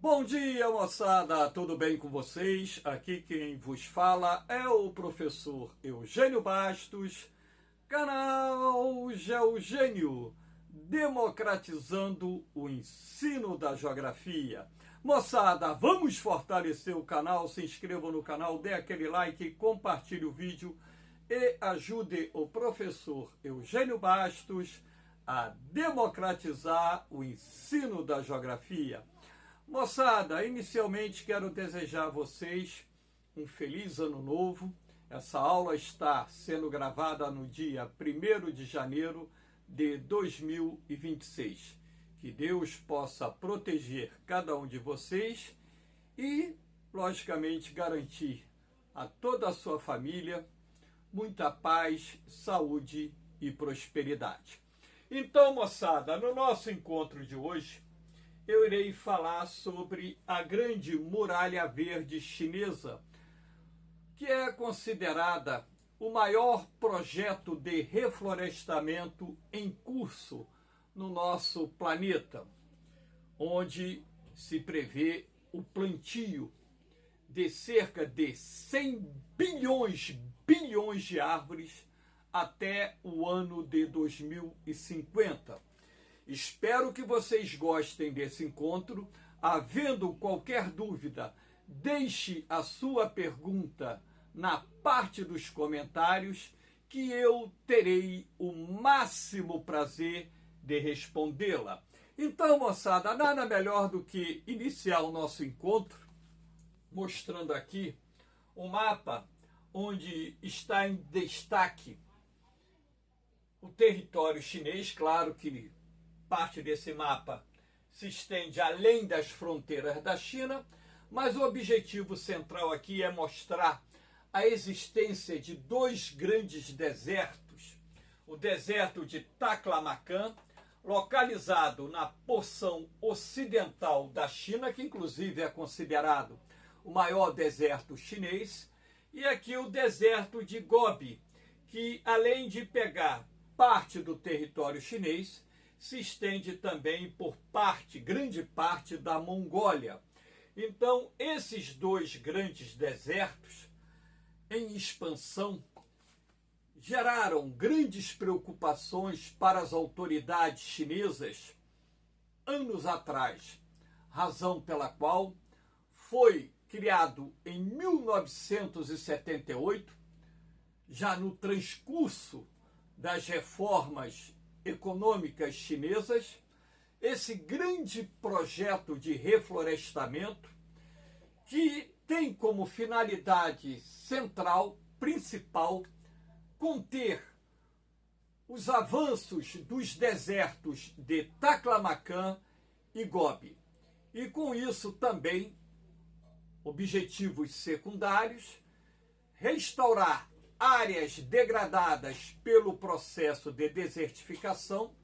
Bom dia, moçada! Tudo bem com vocês? Aqui quem vos fala é o professor Eugênio Bastos, canal Geogênio, democratizando o ensino da geografia. Moçada, vamos fortalecer o canal, se inscreva no canal, dê aquele like, compartilhe o vídeo e ajude o professor Eugênio Bastos a democratizar o ensino da geografia. Moçada, inicialmente quero desejar a vocês um feliz ano novo. Essa aula está sendo gravada no dia 1º de janeiro de 2026. Que Deus possa proteger cada um de vocês e, logicamente, garantir a toda a sua família muita paz, saúde e prosperidade. Então, moçada, no nosso encontro de hoje, eu irei falar sobre a Grande Muralha Verde Chinesa, que é considerada o maior projeto de reflorestamento em curso no nosso planeta, onde se prevê o plantio de cerca de 100 bilhões de árvores até o ano de 2050. Espero que vocês gostem desse encontro. Havendo qualquer dúvida, deixe a sua pergunta na parte dos comentários, que eu terei o máximo prazer de respondê-la. Então, moçada, nada melhor do que iniciar o nosso encontro mostrando aqui um mapa onde está em destaque o território chinês. Claro que parte desse mapa se estende além das fronteiras da China, mas o objetivo central aqui é mostrar a existência de dois grandes desertos. O deserto de Taklamakan, localizado na porção ocidental da China, que inclusive é considerado o maior deserto chinês, e aqui o deserto de Gobi, que além de pegar parte do território chinês, se estende também por grande parte da Mongólia. Então, esses dois grandes desertos em expansão geraram grandes preocupações para as autoridades chinesas anos atrás, razão pela qual foi criado em 1978, já no transcurso das reformas econômicas chinesas, esse grande projeto de reflorestamento, que tem como finalidade central, principal, conter os avanços dos desertos de Taklamakan e Gobi. E com isso também, objetivos secundários, restaurar áreas degradadas pelo processo de desertificação,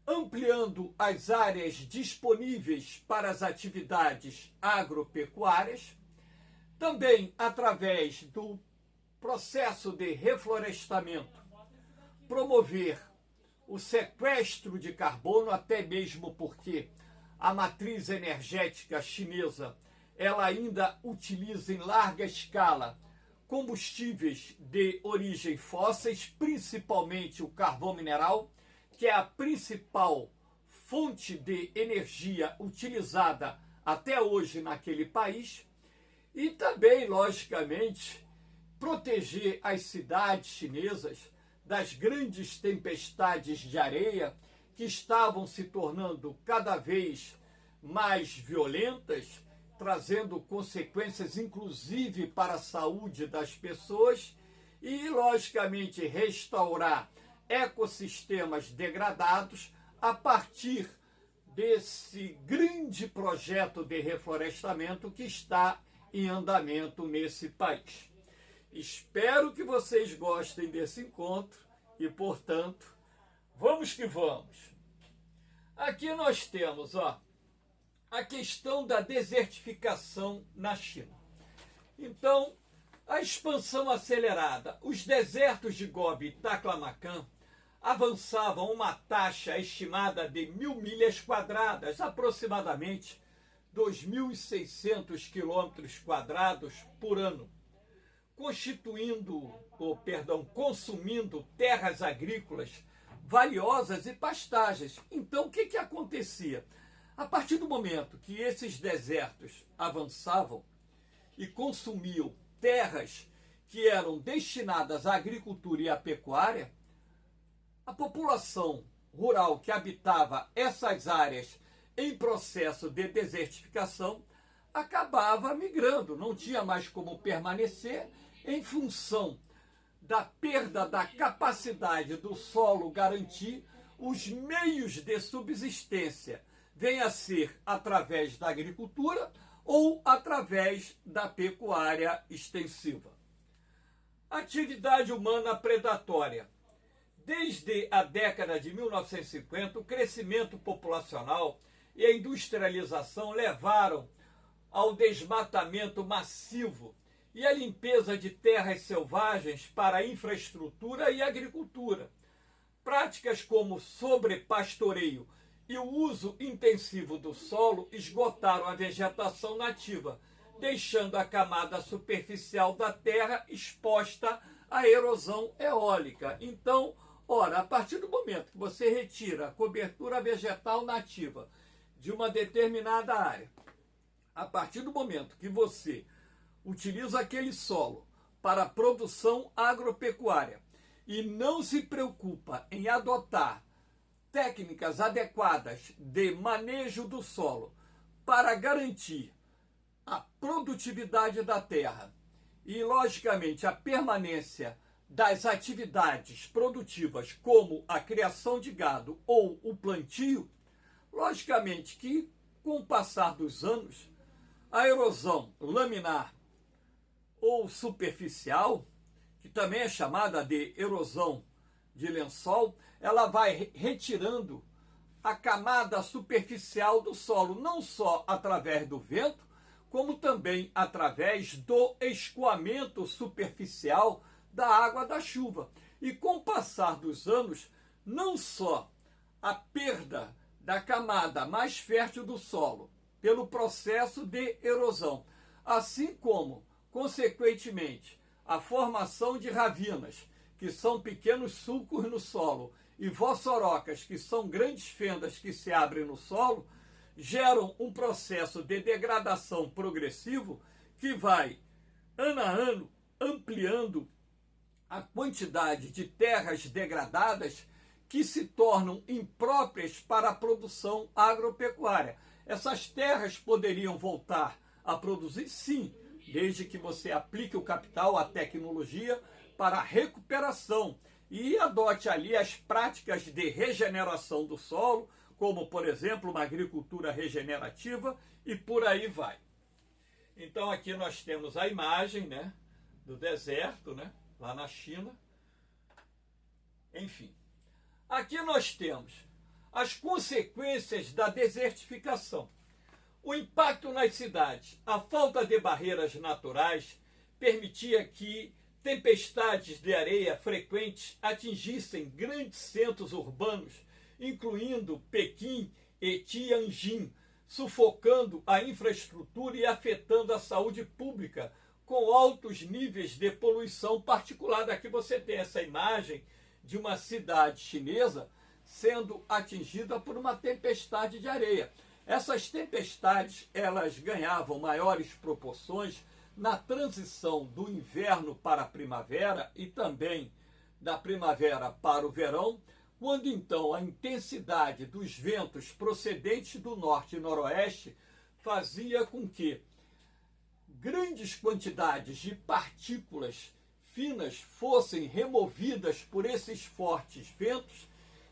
ampliando as áreas disponíveis para as atividades agropecuárias, também através do processo de reflorestamento, promover o sequestro de carbono, até mesmo porque a matriz energética chinesa ela ainda utiliza em larga escala combustíveis de origem fósseis, principalmente o carvão mineral, que é a principal fonte de energia utilizada até hoje naquele país, e também, logicamente, proteger as cidades chinesas das grandes tempestades de areia que estavam se tornando cada vez mais violentas, trazendo consequências inclusive para a saúde das pessoas, e, logicamente, restaurar ecossistemas degradados a partir desse grande projeto de reflorestamento que está em andamento nesse país. Espero que vocês gostem desse encontro e, portanto, vamos que vamos. Aqui nós temos, a questão da desertificação na China. Então, a expansão acelerada. Os desertos de Gobi e Taklamakan avançavam uma taxa estimada de 1.000 milhas quadradas, aproximadamente 2.600 quilômetros quadrados por ano, consumindo terras agrícolas valiosas e pastagens. Então, o que acontecia? A partir do momento que esses desertos avançavam e consumiam terras que eram destinadas à agricultura e à pecuária, a população rural que habitava essas áreas em processo de desertificação acabava migrando, não tinha mais como permanecer em função da perda da capacidade do solo garantir os meios de subsistência, venha a ser através da agricultura ou através da pecuária extensiva. Atividade humana predatória. Desde a década de 1950, o crescimento populacional e a industrialização levaram ao desmatamento massivo e a limpeza de terras selvagens para infraestrutura e agricultura. Práticas como sobrepastoreio e o uso intensivo do solo esgotaram a vegetação nativa, deixando a camada superficial da terra exposta à erosão eólica. Então, ora, a partir do momento que você retira a cobertura vegetal nativa de uma determinada área, a partir do momento que você utiliza aquele solo para a produção agropecuária e não se preocupa em adotar técnicas adequadas de manejo do solo para garantir a produtividade da terra e, logicamente, a permanência das atividades produtivas, como a criação de gado ou o plantio, logicamente que, com o passar dos anos, a erosão laminar ou superficial, que também é chamada de erosão de lençol, ela vai retirando a camada superficial do solo, não só através do vento, como também através do escoamento superficial da água da chuva. E com o passar dos anos, não só a perda da camada mais fértil do solo pelo processo de erosão, assim como, consequentemente, a formação de ravinas, que são pequenos sulcos no solo, e vossorocas, que são grandes fendas que se abrem no solo, geram um processo de degradação progressivo que vai, ano a ano, ampliando a quantidade de terras degradadas que se tornam impróprias para a produção agropecuária. Essas terras poderiam voltar a produzir, sim, desde que você aplique o capital, a tecnologia, para a recuperação e adote ali as práticas de regeneração do solo, como, por exemplo, uma agricultura regenerativa, e por aí vai. Então, aqui nós temos a imagem, né, do deserto, né, lá na China. Enfim, aqui nós temos as consequências da desertificação. O impacto nas cidades, a falta de barreiras naturais permitia que tempestades de areia frequentes atingissem grandes centros urbanos, incluindo Pequim e Tianjin, sufocando a infraestrutura e afetando a saúde pública, com altos níveis de poluição particular. Aqui você tem essa imagem de uma cidade chinesa sendo atingida por uma tempestade de areia. Essas tempestades, elas ganhavam maiores proporções na transição do inverno para a primavera e também da primavera para o verão, quando então a intensidade dos ventos procedentes do norte e noroeste fazia com que grandes quantidades de partículas finas fossem removidas por esses fortes ventos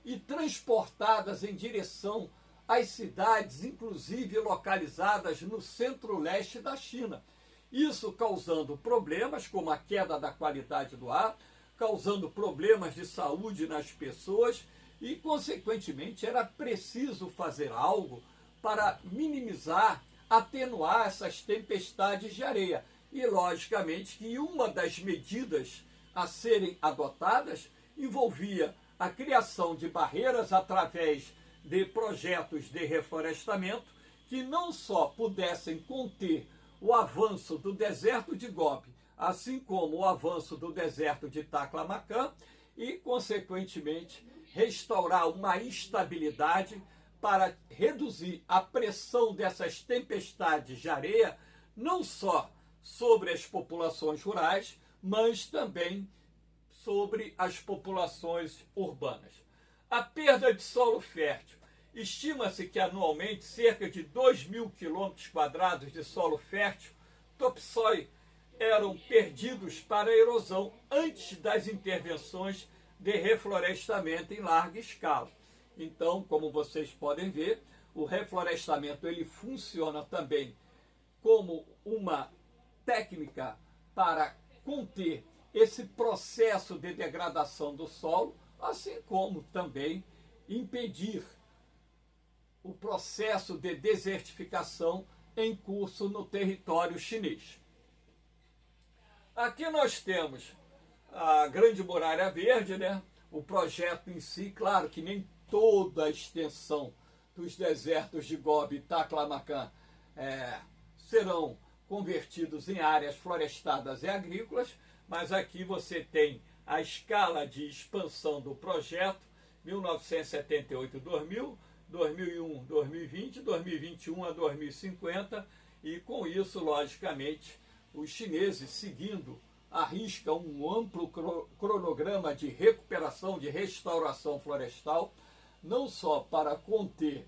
e transportadas em direção às cidades, inclusive localizadas no centro-leste da China. Isso causando problemas como a queda da qualidade do ar, causando problemas de saúde nas pessoas e, consequentemente, era preciso fazer algo para minimizar, atenuar essas tempestades de areia. E, logicamente, que uma das medidas a serem adotadas envolvia a criação de barreiras através de projetos de reflorestamento que não só pudessem conter o avanço do deserto de Gobi, assim como o avanço do deserto de Taklamakan e, consequentemente, restaurar uma estabilidade para reduzir a pressão dessas tempestades de areia, não só sobre as populações rurais, mas também sobre as populações urbanas. A perda de solo fértil. Estima-se que anualmente cerca de 2.000 quilômetros quadrados de solo fértil, topsoil, eram perdidos para a erosão antes das intervenções de reflorestamento em larga escala. Então, como vocês podem ver, o reflorestamento ele funciona também como uma técnica para conter esse processo de degradação do solo, assim como também impedir o processo de desertificação em curso no território chinês. Aqui nós temos a Grande Muralha Verde, né? O projeto em si, claro que nem toda a extensão dos desertos de Gobi e Taklamakan serão convertidos em áreas florestadas e agrícolas, mas aqui você tem a escala de expansão do projeto, 1978-2000, 2001, 2020, 2021 a 2050, e com isso, logicamente, os chineses, seguindo à risca um amplo cronograma de recuperação, de restauração florestal, não só para conter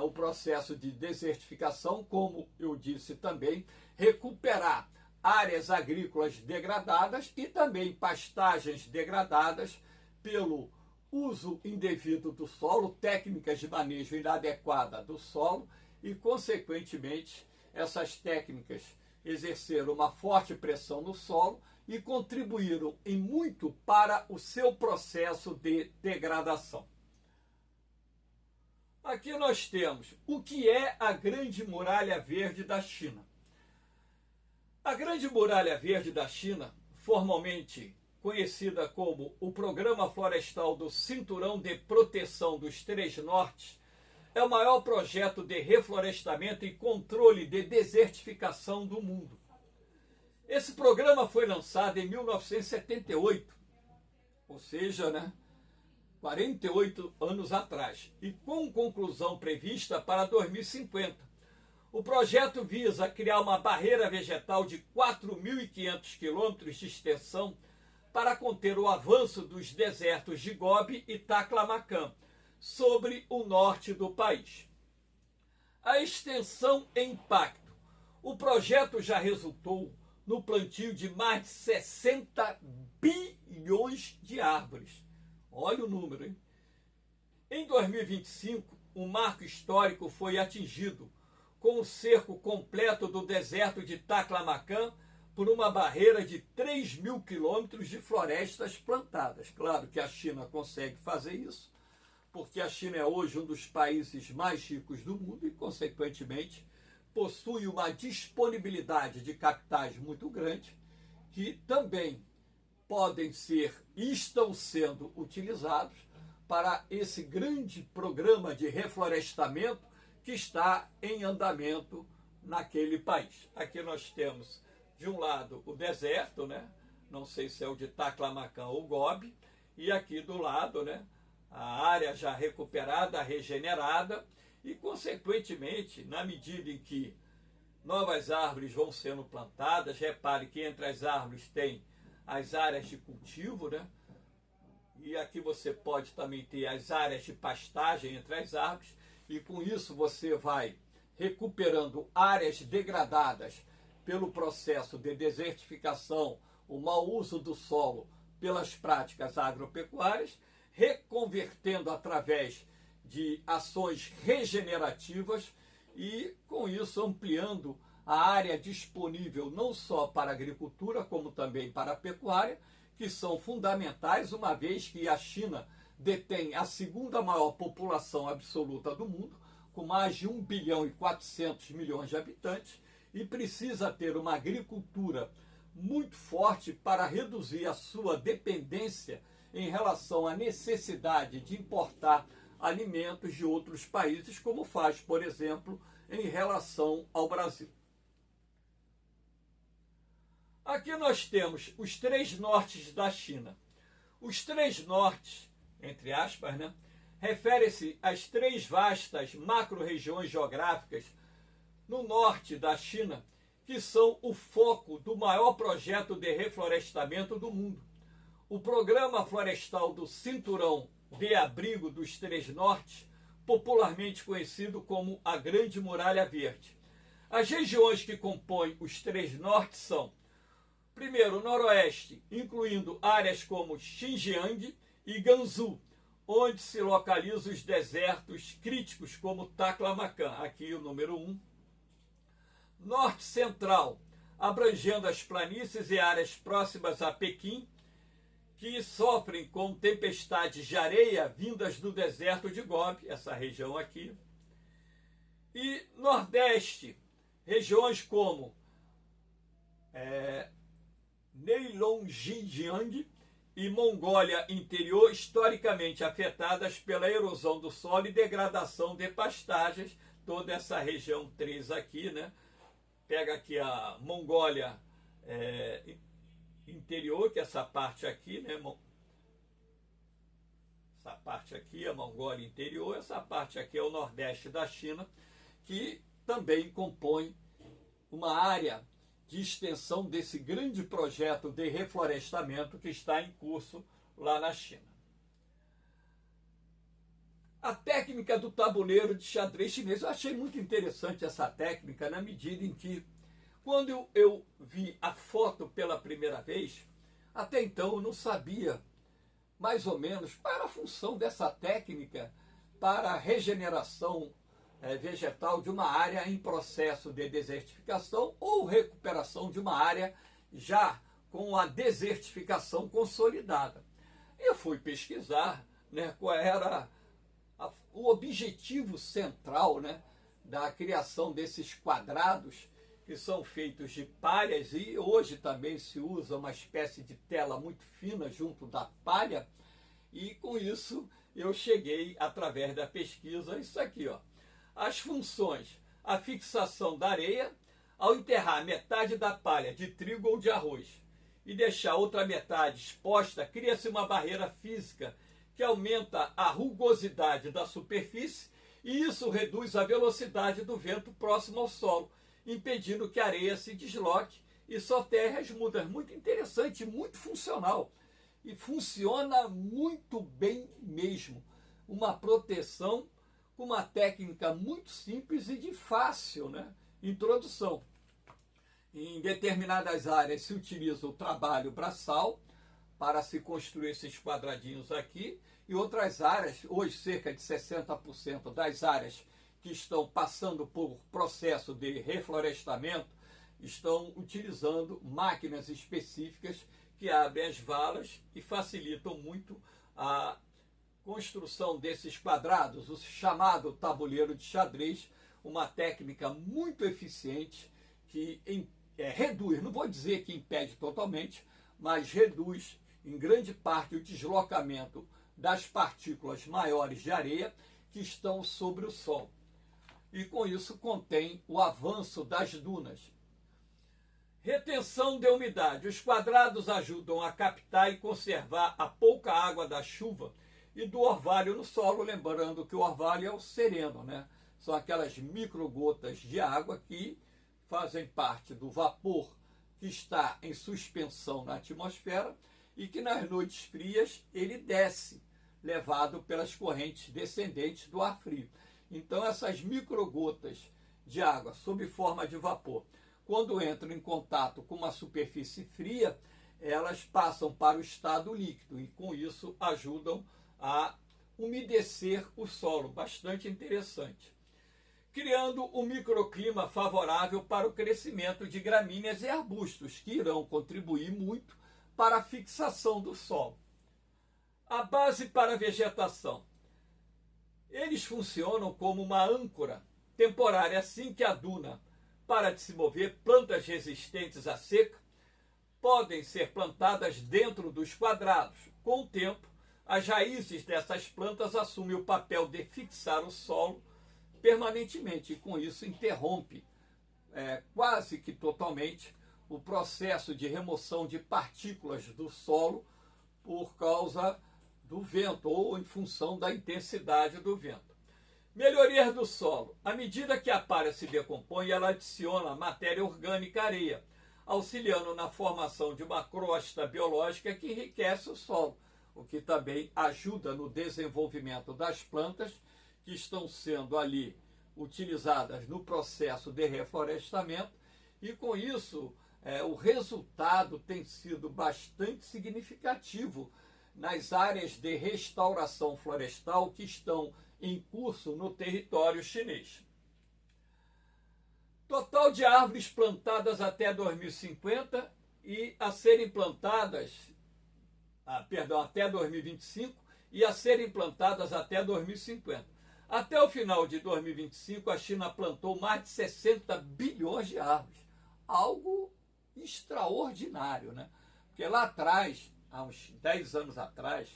o processo de desertificação, como eu disse também, recuperar áreas agrícolas degradadas e também pastagens degradadas pelo uso indevido do solo, técnicas de manejo inadequada do solo e, consequentemente, essas técnicas exerceram uma forte pressão no solo e contribuíram em muito para o seu processo de degradação. Aqui nós temos o que é a Grande Muralha Verde da China. A Grande Muralha Verde da China, formalmente conhecida como o Programa Florestal do Cinturão de Proteção dos Três Nortes, é o maior projeto de reflorestamento e controle de desertificação do mundo. Esse programa foi lançado em 1978, ou seja, 48 anos atrás, e com conclusão prevista para 2050. O projeto visa criar uma barreira vegetal de 4.500 quilômetros de extensão para conter o avanço dos desertos de Gobi e Taklamakan sobre o norte do país. A extensão e impacto. O projeto já resultou no plantio de mais de 60 bilhões de árvores. Olha o número, hein? Em 2025, um marco histórico foi atingido com o cerco completo do deserto de Taklamakan por uma barreira de 3.000 quilômetros de florestas plantadas. Claro que a China consegue fazer isso, porque a China é hoje um dos países mais ricos do mundo e, consequentemente, possui uma disponibilidade de capitais muito grande, que também podem ser e estão sendo utilizados para esse grande programa de reflorestamento que está em andamento naquele país. Aqui nós temos, de um lado, o deserto, não sei se é o de Taklamakan ou Gobi, e aqui do lado, a área já recuperada, regenerada, e, consequentemente, na medida em que novas árvores vão sendo plantadas, repare que entre as árvores tem as áreas de cultivo, e aqui você pode também ter as áreas de pastagem entre as árvores, e com isso você vai recuperando áreas degradadas pelo processo de desertificação, o mau uso do solo pelas práticas agropecuárias, reconvertendo através de ações regenerativas e, com isso, ampliando a área disponível não só para a agricultura, como também para a pecuária, que são fundamentais, uma vez que a China detém a segunda maior população absoluta do mundo, com mais de 1 bilhão e 400 milhões de habitantes, e precisa ter uma agricultura muito forte para reduzir a sua dependência em relação à necessidade de importar alimentos de outros países, como faz, por exemplo, em relação ao Brasil. Aqui nós temos os três nortes da China. Os três nortes, entre aspas, né, refere-se às três vastas macro-regiões geográficas no norte da China, que são o foco do maior projeto de reflorestamento do mundo. O Programa Florestal do Cinturão de Abrigo dos Três Nortes, popularmente conhecido como a Grande Muralha Verde. As regiões que compõem os Três Nortes são, primeiro, o Noroeste, incluindo áreas como Xinjiang e Gansu, onde se localizam os desertos críticos como Taklamakan, aqui o número 1. Norte Central, abrangendo as planícies e áreas próximas a Pequim, que sofrem com tempestades de areia vindas do deserto de Gobi, essa região aqui. E Nordeste, regiões como Heilongjiang e Mongólia Interior, historicamente afetadas pela erosão do solo e degradação de pastagens, toda essa região 3 aqui, né? Pega aqui a Mongólia Interior, que é essa parte aqui, né? Essa parte aqui é a Mongólia Interior, essa parte aqui é o Nordeste da China, que também compõe uma área de extensão desse grande projeto de reflorestamento que está em curso lá na China. A técnica do tabuleiro de xadrez chinês, eu achei muito interessante essa técnica, na medida em que, quando eu vi a foto pela primeira vez, até então eu não sabia mais ou menos qual era a função dessa técnica para a regeneração vegetal de uma área em processo de desertificação ou recuperação de uma área já com a desertificação consolidada. Eu fui pesquisar, né, qual era o objetivo central, né, da criação desses quadrados que são feitos de palhas, e hoje também se usa uma espécie de tela muito fina junto da palha, e com isso eu cheguei, através da pesquisa, a isso aqui, ó. As funções: a fixação da areia, ao enterrar metade da palha de trigo ou de arroz e deixar outra metade exposta, cria-se uma barreira física que aumenta a rugosidade da superfície e isso reduz a velocidade do vento próximo ao solo, impedindo que a areia se desloque e soterre as mudas. Muito interessante, muito funcional. E funciona muito bem mesmo. Uma proteção com uma técnica muito simples e de fácil, né, introdução. Em determinadas áreas se utiliza o trabalho braçal para se construir esses quadradinhos aqui, e outras áreas, hoje cerca de 60% das áreas que estão passando por processo de reflorestamento, estão utilizando máquinas específicas que abrem as valas e facilitam muito a construção desses quadrados, o chamado tabuleiro de xadrez, uma técnica muito eficiente que reduz, não vou dizer que impede totalmente, mas reduz em grande parte o deslocamento das partículas maiores de areia que estão sobre o solo. E com isso contém o avanço das dunas. Retenção de umidade. Os quadrados ajudam a captar e conservar a pouca água da chuva e do orvalho no solo, lembrando que o orvalho é o sereno, né? São aquelas microgotas de água que fazem parte do vapor que está em suspensão na atmosfera e que nas noites frias ele desce, levado pelas correntes descendentes do ar frio. Então essas microgotas de água sob forma de vapor, quando entram em contato com uma superfície fria, elas passam para o estado líquido e com isso ajudam a umedecer o solo, bastante interessante. Criando um microclima favorável para o crescimento de gramíneas e arbustos, que irão contribuir muito para a fixação do solo. A base para a vegetação. Eles funcionam como uma âncora temporária assim que a duna para de se mover. Plantas resistentes à seca podem ser plantadas dentro dos quadrados. Com o tempo, as raízes dessas plantas assumem o papel de fixar o solo permanentemente, e com isso interrompe quase que totalmente o processo de remoção de partículas do solo por causa do vento ou em função da intensidade do vento. Melhorias do solo. À medida que a palha se decompõe, ela adiciona matéria orgânica à areia, auxiliando na formação de uma crosta biológica que enriquece o solo, o que também ajuda no desenvolvimento das plantas que estão sendo ali utilizadas no processo de reflorestamento, e com isso o resultado tem sido bastante significativo nas áreas de restauração florestal que estão em curso no território chinês. Total de árvores plantadas até 2050 e a serem plantadas, até 2025 e a serem plantadas até 2050. Até o final de 2025, a China plantou mais de 60 bilhões de árvores. Algo extraordinário, né? Porque lá atrás, há uns 10 anos atrás,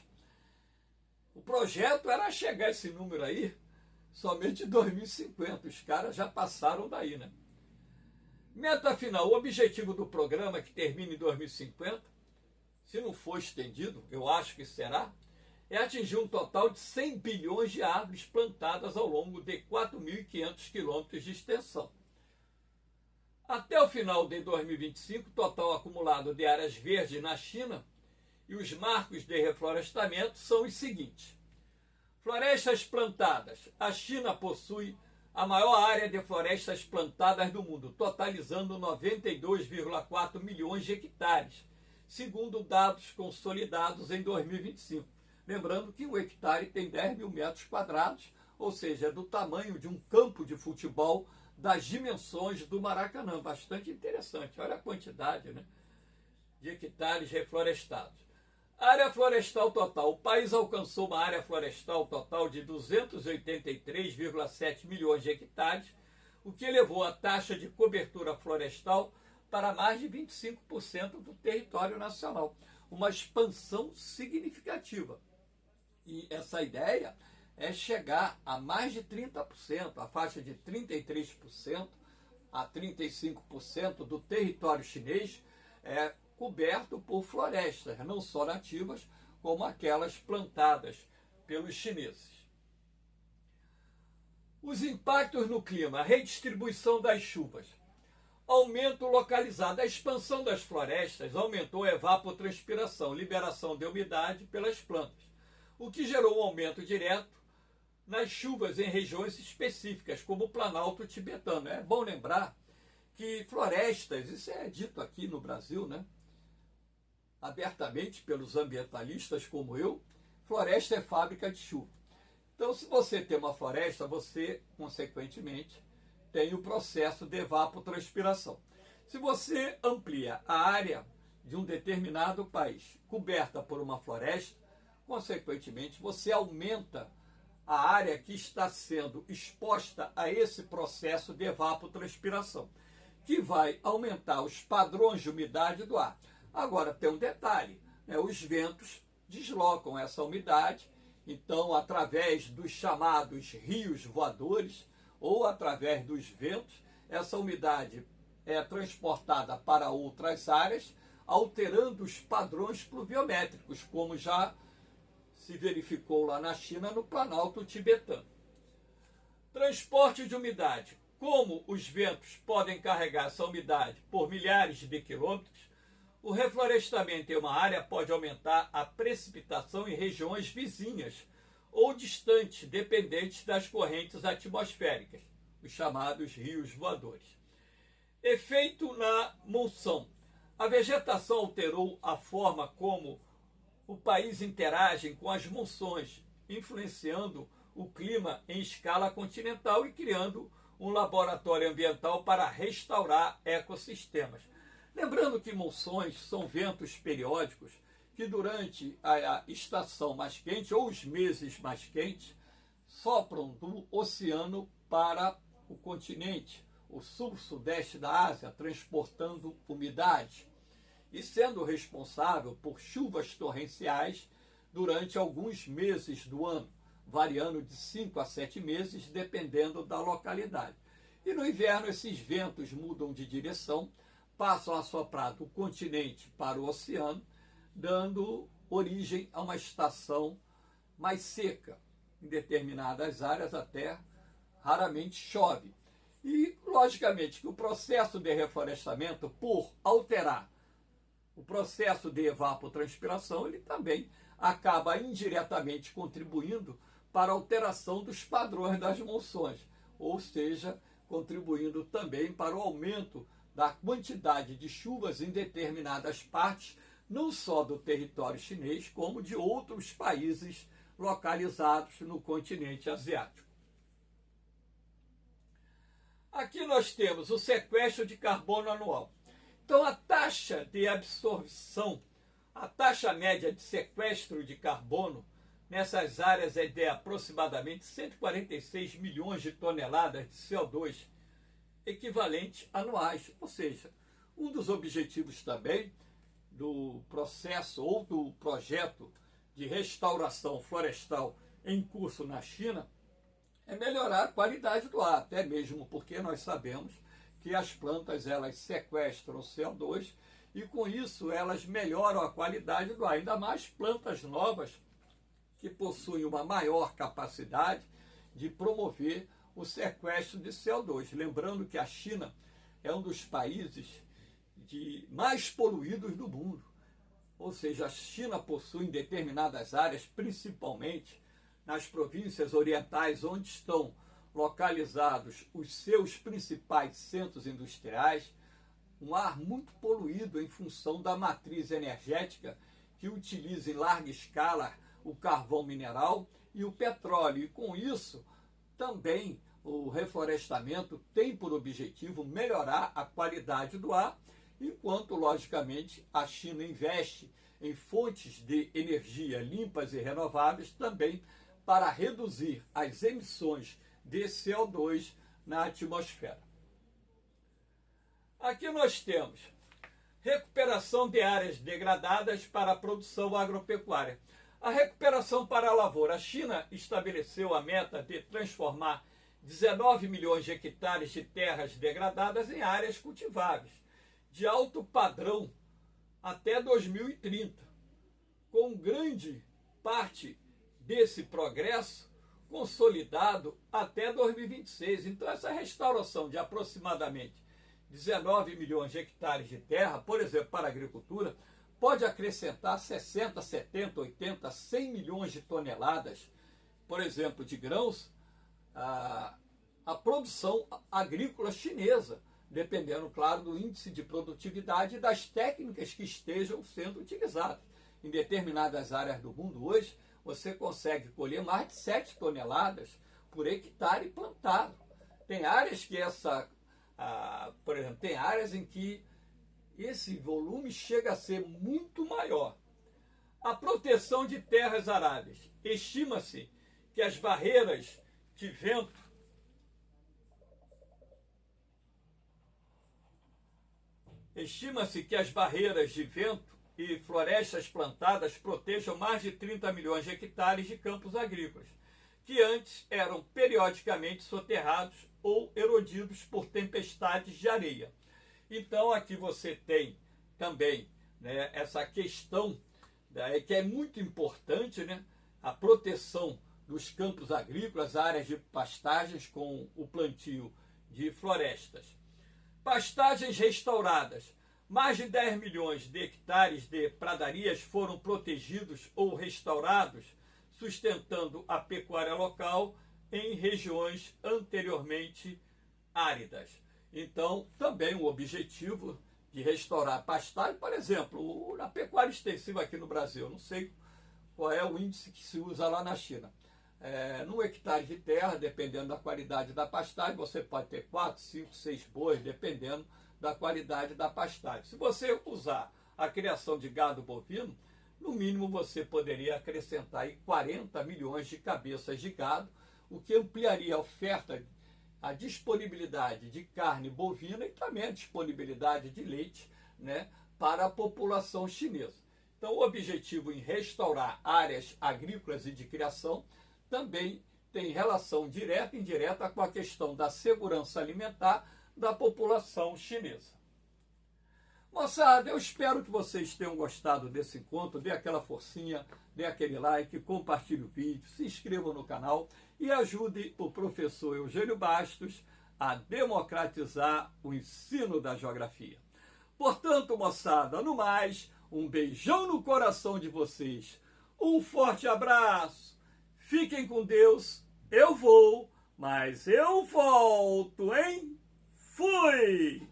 o projeto era chegar a esse número aí somente em 2050. Os caras já passaram daí, né? Meta final, o objetivo do programa, que termina em 2050, se não for estendido, eu acho que será, é atingir um total de 100 bilhões de árvores plantadas ao longo de 4.500 quilômetros de extensão. Até o final de 2025, o total acumulado de áreas verdes na China e os marcos de reflorestamento são os seguintes. Florestas plantadas. A China possui a maior área de florestas plantadas do mundo, totalizando 92,4 milhões de hectares, segundo dados consolidados em 2025. Lembrando que um hectare tem 10 mil metros quadrados, ou seja, é do tamanho de um campo de futebol das dimensões do Maracanã. Bastante interessante. Olha a quantidade, né, de hectares reflorestados. Área florestal total. O país alcançou uma área florestal total de 283,7 milhões de hectares, o que elevou a taxa de cobertura florestal para mais de 25% do território nacional. Uma expansão significativa. E essa ideia é chegar a mais de 30%, a faixa de 33% a 35% do território chinês é coberto por florestas, não só nativas, como aquelas plantadas pelos chineses. Os impactos no clima, a redistribuição das chuvas, aumento localizado, a expansão das florestas aumentou a evapotranspiração, liberação de umidade pelas plantas, o que gerou um aumento direto nas chuvas em regiões específicas, como o Planalto Tibetano. É bom lembrar que florestas, isso é dito aqui no Brasil, né, abertamente pelos ambientalistas como eu, floresta é fábrica de chuva. Então, se você tem uma floresta, você, consequentemente, tem o processo de evapotranspiração. Se você amplia a área de um determinado país coberta por uma floresta, consequentemente, você aumenta a área que está sendo exposta a esse processo de evapotranspiração, que vai aumentar os padrões de umidade do ar. Agora, tem um detalhe, né? Os ventos deslocam essa umidade, então, através dos chamados rios voadores, ou através dos ventos, essa umidade é transportada para outras áreas, alterando os padrões pluviométricos, como já se verificou lá na China, no Planalto Tibetano. Transporte de umidade. Como os ventos podem carregar essa umidade por milhares de quilômetros, o reflorestamento em uma área pode aumentar a precipitação em regiões vizinhas ou distantes, dependentes das correntes atmosféricas, os chamados rios voadores. Efeito na monção. A vegetação alterou a forma como o país interage com as monções, influenciando o clima em escala continental e criando um laboratório ambiental para restaurar ecossistemas. Lembrando que monções são ventos periódicos que durante a estação mais quente ou os meses mais quentes sopram do oceano para o continente, o sul-sudeste da Ásia, transportando umidade e sendo responsável por chuvas torrenciais durante alguns meses do ano, variando de 5 a 7 meses, dependendo da localidade. E no inverno, esses ventos mudam de direção, passam a soprar do continente para o oceano, dando origem a uma estação mais seca. Em determinadas áreas até raramente chove. E, logicamente, que o processo de reflorestamento, por alterar o processo de evapotranspiração, ele também acaba indiretamente contribuindo para a alteração dos padrões das monções, ou seja, contribuindo também para o aumento da quantidade de chuvas em determinadas partes, não só do território chinês, como de outros países localizados no continente asiático. Aqui nós temos o sequestro de carbono anual. Então, a taxa de absorção, a taxa média de sequestro de carbono nessas áreas é de aproximadamente 146 milhões de toneladas de CO2 equivalentes anuais. Ou seja, um dos objetivos também do processo ou do projeto de restauração florestal em curso na China é melhorar a qualidade do ar, até mesmo porque nós sabemos que as plantas elas sequestram CO2 e com isso elas melhoram a qualidade do ar, ainda mais plantas novas que possuem uma maior capacidade de promover o sequestro de CO2. Lembrando que a China é um dos países mais poluídos do mundo. Ou seja, a China possui em determinadas áreas, principalmente nas províncias orientais, onde estão localizados os seus principais centros industriais, um ar muito poluído em função da matriz energética que utiliza em larga escala o carvão mineral e o petróleo. E com isso, também o reflorestamento tem por objetivo melhorar a qualidade do ar, enquanto, logicamente, a China investe em fontes de energia limpas e renováveis também para reduzir as emissões de CO2 na atmosfera. Aqui nós temos recuperação de áreas degradadas para a produção agropecuária. A recuperação para a lavoura. A China estabeleceu a meta de transformar 19 milhões de hectares de terras degradadas em áreas cultiváveis, de alto padrão até 2030, com grande parte desse progresso consolidado até 2026. Então, essa restauração de aproximadamente 19 milhões de hectares de terra, por exemplo, para a agricultura, pode acrescentar 60, 70, 80, 100 milhões de toneladas, por exemplo, de grãos, a produção agrícola chinesa, dependendo, claro, do índice de produtividade e das técnicas que estejam sendo utilizadas. Em determinadas áreas do mundo hoje, você consegue colher mais de 7 toneladas por hectare plantado. Tem áreas que por exemplo, tem áreas em que esse volume chega a ser muito maior. A proteção de terras aráveis. Estima-se que as barreiras de vento e florestas plantadas protejam mais de 30 milhões de hectares de campos agrícolas, que antes eram periodicamente soterrados ou erodidos por tempestades de areia. Então, aqui você tem também, né, essa questão, né, que é muito importante, né, a proteção dos campos agrícolas, áreas de pastagens com o plantio de florestas. Pastagens restauradas. Mais de 10 milhões de hectares de pradarias foram protegidos ou restaurados, sustentando a pecuária local em regiões anteriormente áridas. Então, também o objetivo de restaurar pastagem, por exemplo, na pecuária extensiva aqui no Brasil, não sei qual é o índice que se usa lá na China. Num hectare de terra, dependendo da qualidade da pastagem, você pode ter 4, 5, 6 bois, dependendo da qualidade da pastagem. Se você usar a criação de gado bovino, no mínimo você poderia acrescentar aí 40 milhões de cabeças de gado, o que ampliaria a oferta, a disponibilidade de carne bovina e também a disponibilidade de leite, né, para a população chinesa. Então, o objetivo em restaurar áreas agrícolas e de criação também tem relação direta e indireta com a questão da segurança alimentar da população chinesa. Moçada, eu espero que vocês tenham gostado desse encontro. Dê aquela forcinha, dê aquele like, compartilhe o vídeo, se inscreva no canal e ajude o professor Eugênio Bastos a democratizar o ensino da geografia. Portanto, moçada, no mais, um beijão no coração de vocês, um forte abraço, fiquem com Deus, eu vou, mas eu volto, hein? Fui!